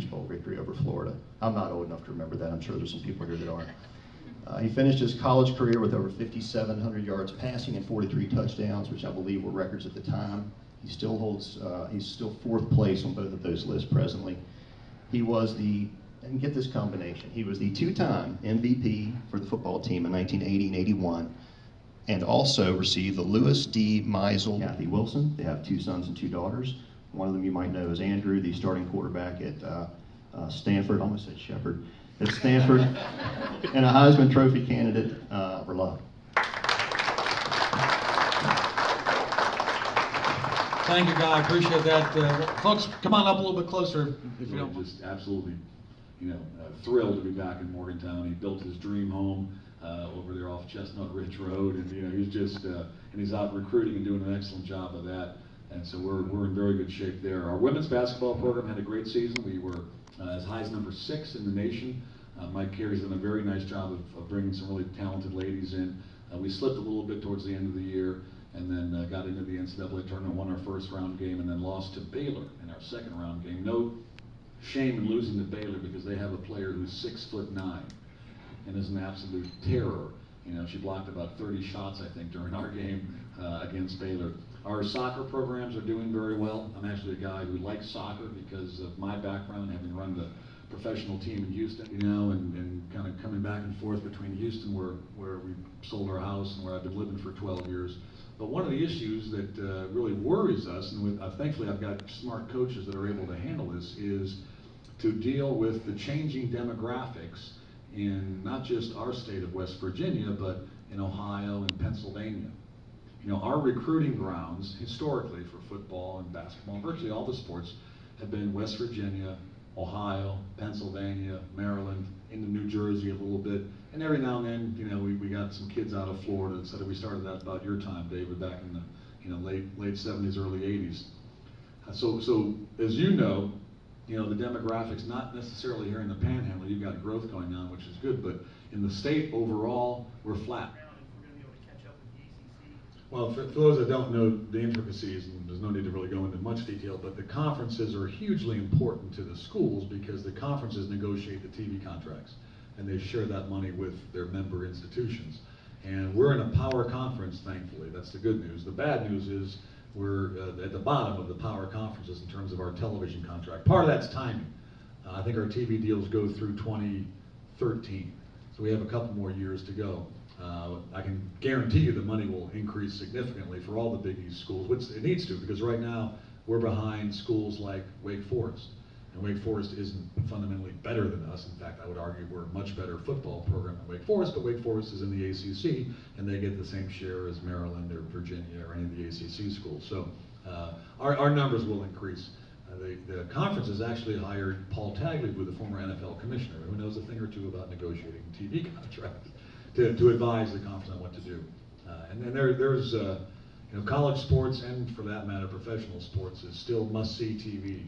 Peach Bowl victory over Florida. I'm not old enough to remember that. I'm sure there's some people here that aren't. He finished his college career with over 5,700 yards passing and 43 touchdowns, which I believe were records at the time. He still holds, he's still fourth place on both of those lists presently. He was the, and get this combination, he was the two-time MVP for the football team in 1980 and 81, and also received the Lewis D. Meisel. Kathy Wilson. They have 2 sons and 2 daughters. One of them you might know is Andrew, the starting quarterback at Stanford. I almost said Shepherd. At Stanford, and a Heisman Trophy candidate for love. Thank you, Guy. I appreciate that. Folks, come on up a little bit closer, if you don't mind. Just absolutely, thrilled to be back in Morgantown. He built his dream home over there off Chestnut Ridge Road, and he's just and he's out recruiting and doing an excellent job of that. And so we're in very good shape there. Our women's basketball program had a great season. We were as high as number 6 in the nation. Mike Carey's done a very nice job of bringing some really talented ladies in. We slipped a little bit towards the end of the year, and then got into the NCAA tournament, won our first round game, and then lost to Baylor in our second round game. No shame in losing to Baylor because they have a player who's 6'9" and is an absolute terror. She blocked about 30 shots, I think, during our game against Baylor. Our soccer programs are doing very well. I'm actually a guy who likes soccer because of my background, having run the professional team in Houston, and kind of coming back and forth between Houston, where we sold our house, and where I've been living for 12 years. But one of the issues that really worries us, and thankfully I've got smart coaches that are able to handle this, is to deal with the changing demographics in not just our state of West Virginia, but in Ohio and Pennsylvania. Our recruiting grounds, historically, for football and basketball, and virtually all the sports, have been West Virginia, Ohio, Pennsylvania, Maryland, into New Jersey a little bit, and every now and then, we got some kids out of Florida, et cetera. We started that about your time, David, back in the late 70s, early 80s. So as you know, the demographics, not necessarily here in the Panhandle, you've got growth going on, which is good, but in the state overall, we're flat. Well, for those that don't know the intricacies, and there's no need to really go into much detail, but the conferences are hugely important to the schools because the conferences negotiate the TV contracts, and they share that money with their member institutions. And we're in a power conference, thankfully. That's the good news. The bad news is we're at the bottom of the power conferences in terms of our television contract. Part of that's timing. I think our TV deals go through 2013, so we have a couple more years to go. I can guarantee you the money will increase significantly for all the Big East schools, which it needs to, because right now we're behind schools like Wake Forest. And Wake Forest isn't fundamentally better than us. In fact, I would argue we're a much better football program than Wake Forest, but Wake Forest is in the ACC, and they get the same share as Maryland or Virginia or any of the ACC schools. So our numbers will increase. The conference has actually hired Paul Tagliabue, the former NFL commissioner, who knows a thing or two about negotiating TV contracts, to advise the conference on what to do. And then there's college sports, and for that matter, professional sports, is still must-see TV.